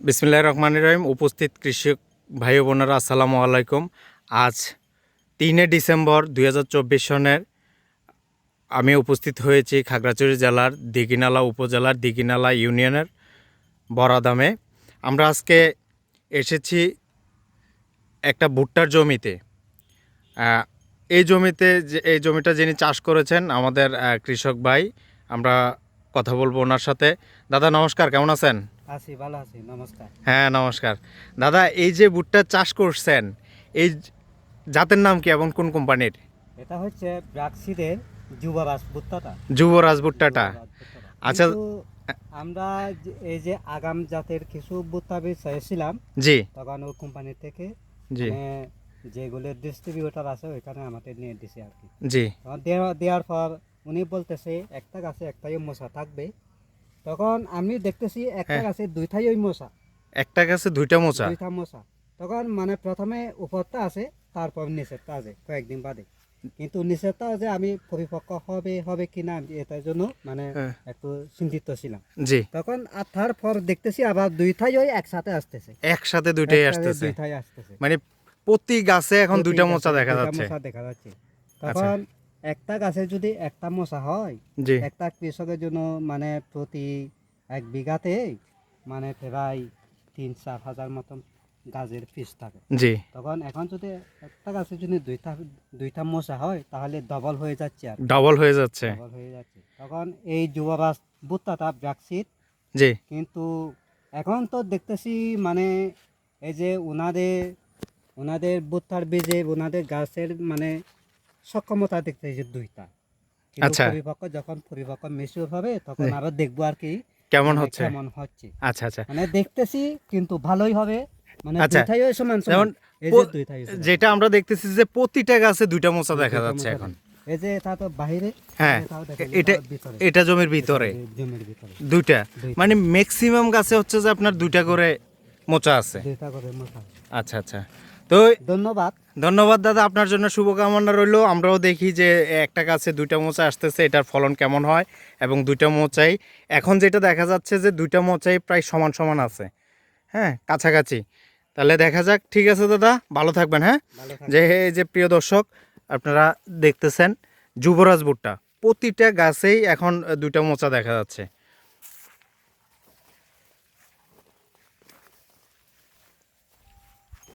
বিসমিল্লাহির রহমানির রহিম। উপস্থিত কৃষক ভাই ও বোনেরা আসসালামু আলাইকুম। আজ 3 ডিসেম্বর 2024 সনের আমি উপস্থিত হয়েছি খাগড়াছড়ি জেলার দীঘিনালা উপজেলার দীঘিনালা ইউনিয়নের বড়াদামে। আমরা আজকে এসেছি একটা ভুট্টার জমিতে। এই জমিটা যিনি চাষ করেছেন আমাদের কৃষক ভাই। আমরা কথা বলবো ওনার সাথে। দাদা নমস্কার, কেমন আছেন? আছি, ভালো আছি, নমস্কার। হ্যাঁ নমস্কার। দাদা, এই যে ভুট্টা চাষ করছেন, এই জাতের নাম কি এবং কোন কোম্পানির? এটা হচ্ছে ব্রাক্সিদের যুবরাজ ভুট্টাটা। যুবরাজ ভুট্টাটা। আচ্ছা। কিন্তু আমরা এই যে আগাম জাতের কিছু ভুট্টা বীজ চাইছিলাম, জি তখন ওই কোম্পানি থেকে জি মানে যেগুলো ডিস্ট্রিবিউটার আছে ওইখানে আমাদের নিয়ে দিছে আর কি। জি তখন দেওয়ার পর উনি বলতেছে একটা গাছে একটাই মশা থাকবে। তখন আমি দেখতেছি একটা হ্যাঁ। গাছে দুইটাই ওই মশা, একটা গাছে দুইটা মোচা। দুইটা মশা। তখন মানে প্রথমে উপরটা আছে, তারপর নিচেরটা আছে কয়েকদিন বাদে। কিন্তু নিচেরটা যে আমি পরিপক্ক হবে কিনা এটার জন্য মানে হ্যাঁ। একটু চিন্তিত ছিলাম। জি, তখন আর তারপর দেখতেছি আবার দুইটাই ওই একসাথে আসতেছে, একসাথে দুইটাই একসাথে আসতেছে। দুইটাই আসতেছে। মানে প্রতি গাছে এখন দুইটা প্রতি মোচা গাছে দেখা দুইটা যাচ্ছে। মশা দেখা যাচ্ছে। তখন একটা গাছে যদি একটা মশা হয়, জি একটা কৃষকের জন্য মানে প্রতি 1 বিঘাতে মানে প্রায় 3-4 হাজার মতন গাছের পিস থাকে। জি তখন এখন যদি একটা গাছে যদি দুইটা মশা হয় তাহলে ডবল হয়ে যাচ্ছে আর ডবল হয়ে যাচ্ছে। ডবল হয়ে যাচ্ছে। তখন এই যুবরাজ ভুট্টাটা ব্রাক্সিট, জি কিন্তু এখন তো দেখতেছি মানে এই যে ওনাদের ভুট্টার বীজে ওনাদের গাছের মানে সক্ষমতা দেখতেছি দুইটা। কিন্তু আচ্ছা। যখন পরিপক্ক মেচিউর হবে তখন জি। আরো দেখবো আর কি কেমন মানে হচ্ছে? কেমন হচ্ছে। আচ্ছা আচ্ছা মানে দেখতেছি কিন্তু ভালোই হবে, মানে আচ্ছা। দুইটাই ওই সমান যেমন সমান। এই যে দুইটাই সমান। যেটা আমরা দেখতেছি যে প্রতিটা গাছে দুইটা মোচা দেখা দুইটা যাচ্ছে মশা এখন। থাকে। এই যে এটা তো বাহিরে, হ্যাঁ, এটাও দেখেন, এটা এটাও ভিতরে, এটা জমির ভিতরে জমির ভিতরে দুইটা। দুইটা। মানে ম্যাক্সিমাম গাছে হচ্ছে যে আপনার দুইটা করে মোচা আছে। দুইটা করে মশা। আচ্ছা আচ্ছা। তো ধন্যবাদ। ধন্যবাদ দাদা, আপনার জন্য শুভকামনা রইলো। আমরাও দেখি যে একটা গাছে দুইটা মোচা আসতেছে, এটার ফলন কেমন হয়। এবং দুইটা মোচাই এখন যেটা দেখা যাচ্ছে যে দুইটা মোচাই প্রায় সমান সমান আছে, হ্যাঁ কাছাকাছি। তাহলে দেখা যাক। ঠিক আছে দাদা, ভালো থাকবেন। হ্যাঁ, ভালো যে থাকবেন। এই যে প্রিয় দর্শক, আপনারা দেখতেছেন যুবরাজ ভুট্টা প্রতিটা গাছেই এখন দুইটা মোচা দেখা যাচ্ছে।